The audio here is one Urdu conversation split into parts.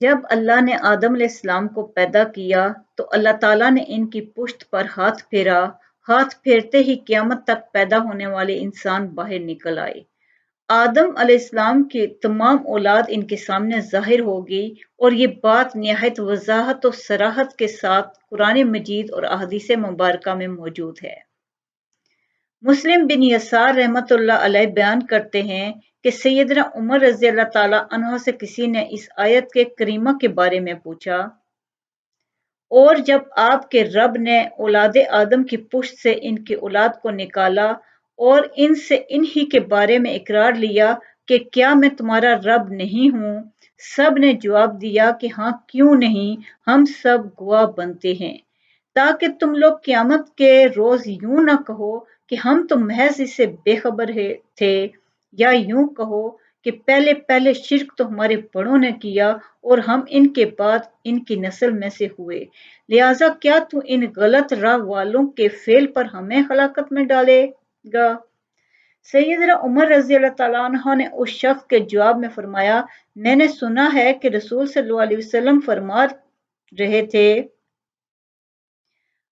جب اللہ نے آدم علیہ السلام کو پیدا کیا تو اللہ تعالیٰ نے ان کی پشت پر ہاتھ پھیرا، ہاتھ پھیرتے ہی قیامت تک پیدا ہونے والے انسان باہر نکل آئے۔ آدم علیہ السلام کی تمام اولاد ان کے سامنے ظاہر ہو گئی اور یہ بات نہایت وضاحت و صراحت کے ساتھ قرآن مجید اور احادیث مبارکہ میں موجود ہے۔ مسلم بن یسار رحمۃ اللہ علیہ بیان کرتے ہیں کہ سیدنا عمر رضی اللہ تعالیٰ عنہ سے کسی نے اس آیت کے کریمہ کے بارے میں پوچھا، اور جب آپ کے رب نے اولاد آدم کی پشت سے ان کی اولاد کو نکالا اور ان سے انہی کے بارے میں اقرار لیا کہ کیا میں تمہارا رب نہیں ہوں، سب نے جواب دیا کہ ہاں کیوں نہیں، ہم سب گواہ بنتے ہیں، تاکہ تم لوگ قیامت کے روز یوں نہ کہو کہ ہم تو محض اس سے بے خبر تھے، یا یوں کہو کہ پہلے پہلے شرک تو ہمارے بڑوں نے کیا اور ہم ان کے بعد ان کی نسل میں سے ہوئے، لہٰذا کیا تو ان غلط راہ والوں کے فعل پر ہمیں ہلاکت میں ڈالے گا؟ سیدنا عمر رضی اللہ تعالیٰ عنہ نے اس شخص کے جواب میں فرمایا، میں نے سنا ہے کہ رسول صلی اللہ علیہ وسلم فرما رہے تھے،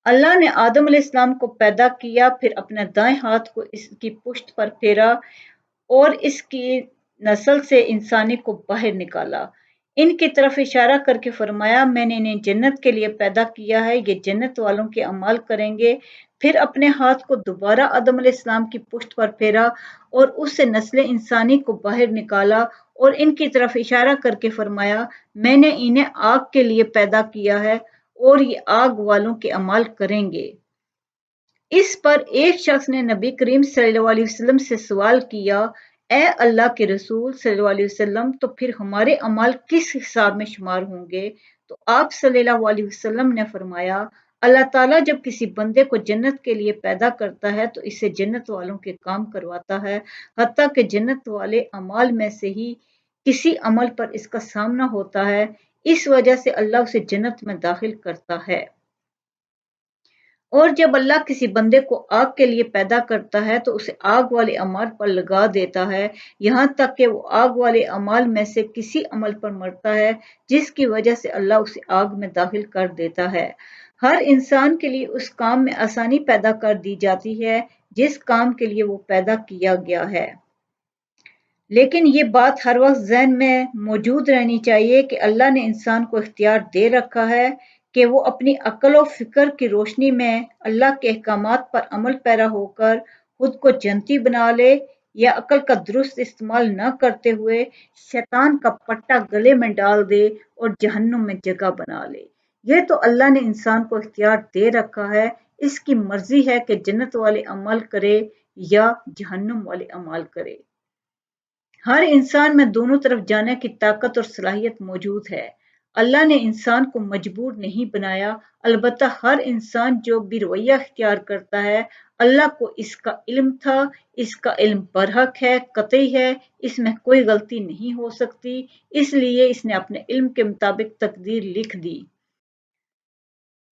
اللہ نے آدم علیہ السلام کو پیدا کیا، پھر اپنے دائیں ہاتھ کو اس کی پشت پر پھیرا اور اس کی نسل سے انسانی کو باہر نکالا۔ ان کی طرف اشارہ کر کے فرمایا، میں نے انہیں جنت کے لیے پیدا کیا ہے، یہ جنت والوں کے اعمال کریں گے۔ پھر اپنے ہاتھ کو دوبارہ آدم علیہ السلام کی پشت پر پھیرا اور اس سے نسل انسانی کو باہر نکالا اور ان کی طرف اشارہ کر کے فرمایا، میں نے انہیں آگ کے لیے پیدا کیا ہے اور یہ آگ والوں کے اعمال کریں گے۔ اس پر ایک شخص نے نبی کریم صلی اللہ علیہ وسلم سے سوال کیا، اے اللہ کے رسول صلی اللہ علیہ وسلم، تو پھر ہمارے اعمال کس حساب میں شمار ہوں گے؟ تو آپ صلی اللہ علیہ وسلم نے فرمایا، اللہ تعالیٰ جب کسی بندے کو جنت کے لیے پیدا کرتا ہے تو اسے جنت والوں کے کام کرواتا ہے، حتیٰ کہ جنت والے اعمال میں سے ہی کسی عمل پر اس کا سامنا ہوتا ہے، اس وجہ سے اللہ اسے جنت میں داخل کرتا ہے۔ اور جب اللہ کسی بندے کو آگ کے لیے پیدا کرتا ہے تو اسے آگ والے اعمال پر لگا دیتا ہے، یہاں تک کہ وہ آگ والے اعمال میں سے کسی عمل پر مرتا ہے جس کی وجہ سے اللہ اسے آگ میں داخل کر دیتا ہے۔ ہر انسان کے لیے اس کام میں آسانی پیدا کر دی جاتی ہے جس کام کے لیے وہ پیدا کیا گیا ہے، لیکن یہ بات ہر وقت ذہن میں موجود رہنی چاہیے کہ اللہ نے انسان کو اختیار دے رکھا ہے کہ وہ اپنی عقل و فکر کی روشنی میں اللہ کے احکامات پر عمل پیرا ہو کر خود کو جنتی بنا لے، یا عقل کا درست استعمال نہ کرتے ہوئے شیطان کا پٹا گلے میں ڈال دے اور جہنم میں جگہ بنا لے۔ یہ تو اللہ نے انسان کو اختیار دے رکھا ہے، اس کی مرضی ہے کہ جنت والے عمل کرے یا جہنم والے عمل کرے۔ ہر انسان میں دونوں طرف جانے کی طاقت اور صلاحیت موجود ہے۔ اللہ نے انسان کو مجبور نہیں بنایا، البتہ ہر انسان جو بھی رویہ اختیار کرتا ہے، اللہ کو اس کا علم تھا، اس کا علم برحق ہے، قطعی ہے، اس میں کوئی غلطی نہیں ہو سکتی، اس لیے اس نے اپنے علم کے مطابق تقدیر لکھ دی۔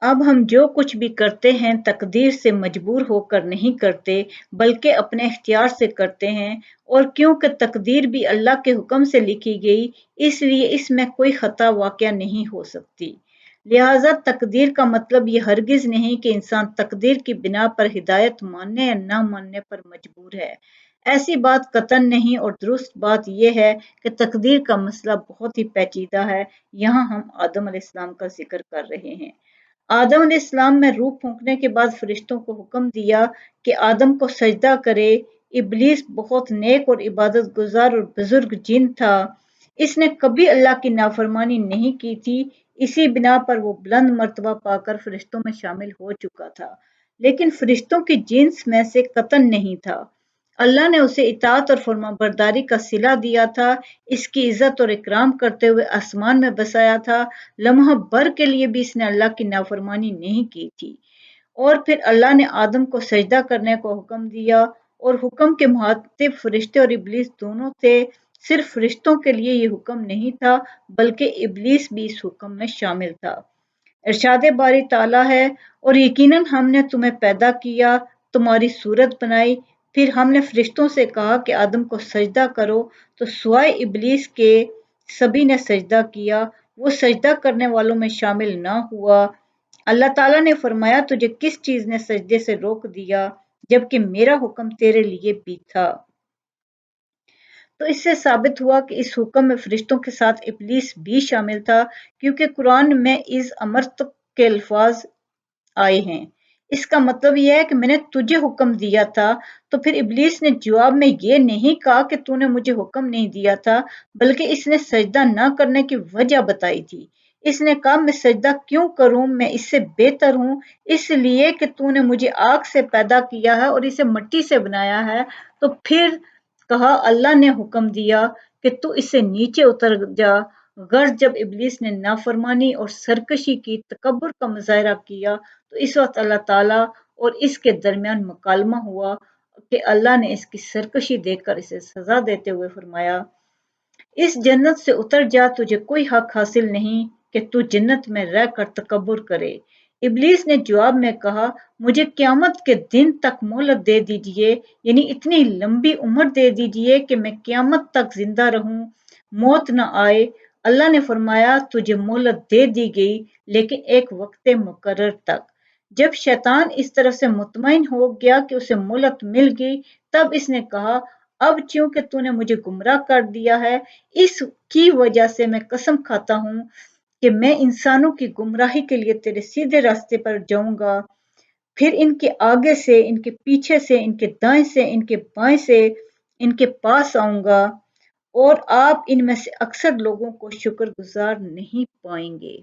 اب ہم جو کچھ بھی کرتے ہیں تقدیر سے مجبور ہو کر نہیں کرتے، بلکہ اپنے اختیار سے کرتے ہیں، اور کیونکہ تقدیر بھی اللہ کے حکم سے لکھی گئی، اس لیے اس میں کوئی خطا واقع نہیں ہو سکتی۔ لہٰذا تقدیر کا مطلب یہ ہرگز نہیں کہ انسان تقدیر کی بنا پر ہدایت ماننے یا نہ ماننے پر مجبور ہے، ایسی بات قطعاً نہیں، اور درست بات یہ ہے کہ تقدیر کا مسئلہ بہت ہی پیچیدہ ہے۔ یہاں ہم آدم علیہ السلام کا ذکر کر رہے ہیں۔ آدم علیہ السلام میں روح پھونکنے کے بعد فرشتوں کو حکم دیا کہ آدم کو سجدہ کرے۔ ابلیس بہت نیک اور عبادت گزار اور بزرگ جن تھا، اس نے کبھی اللہ کی نافرمانی نہیں کی تھی، اسی بنا پر وہ بلند مرتبہ پا کر فرشتوں میں شامل ہو چکا تھا، لیکن فرشتوں کی جنس میں سے قطعاً نہیں تھا۔ اللہ نے اسے اطاعت اور فرمانبرداری کا صلہ دیا تھا، اس کی عزت اور اکرام کرتے ہوئے آسمان میں بسایا تھا، لمحہ بھر کے لیے بھی اس نے اللہ کی نافرمانی نہیں کی تھی۔ اور پھر اللہ نے آدم کو سجدہ کرنے کو حکم دیا، اور حکم کے مخاطب فرشتے اور ابلیس دونوں تھے، صرف فرشتوں کے لیے یہ حکم نہیں تھا بلکہ ابلیس بھی اس حکم میں شامل تھا۔ ارشاد باری تعالیٰ ہے، اور یقیناً ہم نے تمہیں پیدا کیا، تمہاری صورت بنائی، پھر ہم نے فرشتوں سے کہا کہ آدم کو سجدہ کرو، تو سوائے ابلیس کے سبھی نے سجدہ کیا، وہ سجدہ کرنے والوں میں شامل نہ ہوا۔ اللہ تعالیٰ نے فرمایا تجھے کس چیز نے سجدے سے روک دیا جبکہ میرا حکم تیرے لیے بھی تھا۔ تو اس سے ثابت ہوا کہ اس حکم میں فرشتوں کے ساتھ ابلیس بھی شامل تھا، کیونکہ قرآن میں از امرت کے الفاظ آئے ہیں۔ اس کا مطلب یہ ہے کہ میں نے تجھے حکم دیا تھا، تو پھر ابلیس نے جواب میں یہ نہیں کہا کہ تو نے مجھے حکم نہیں دیا تھا، بلکہ اس نے سجدہ نہ کرنے کی وجہ بتائی تھی۔ اس نے کہا میں سجدہ کیوں کروں، میں اس سے بہتر ہوں، اس لیے کہ تو نے مجھے آگ سے پیدا کیا ہے اور اسے مٹی سے بنایا ہے۔ تو پھر کہا اللہ نے حکم دیا کہ تو اس سے نیچے اتر جا۔ غرض جب ابلیس نے نافرمانی اور سرکشی کی، تکبر کا مظاہرہ کیا، تو اس وقت اللہ تعالیٰ اور اس کے درمیان مکالمہ ہوا کہ اللہ نے اس کی سرکشی دیکھ کر اسے سزا دیتے ہوئے فرمایا اس جنت سے اتر جا، تجھے کوئی حق حاصل نہیں کہ تو جنت میں رہ کر تکبر کرے۔ ابلیس نے جواب میں کہا مجھے قیامت کے دن تک مہلت دے دیجئے، یعنی اتنی لمبی عمر دے دیجئے کہ میں قیامت تک زندہ رہوں، موت نہ آئے۔ اللہ نے فرمایا تجھے مہلت دے دی گئی لیکن ایک وقت مقرر تک۔ جب شیطان اس طرح سے مطمئن ہو گیا کہ اسے مہلت مل گئی، تب اس نے کہا اب چونکہ تو نے مجھے گمراہ کر دیا ہے، اس کی وجہ سے میں قسم کھاتا ہوں کہ میں انسانوں کی گمراہی کے لیے تیرے سیدھے راستے پر جاؤں گا، پھر ان کے آگے سے، ان کے پیچھے سے، ان کے دائیں سے، ان کے بائیں سے ان کے پاس آؤں گا، اور آپ ان میں سے اکثر لوگوں کو شکر گزار نہیں پائیں گے۔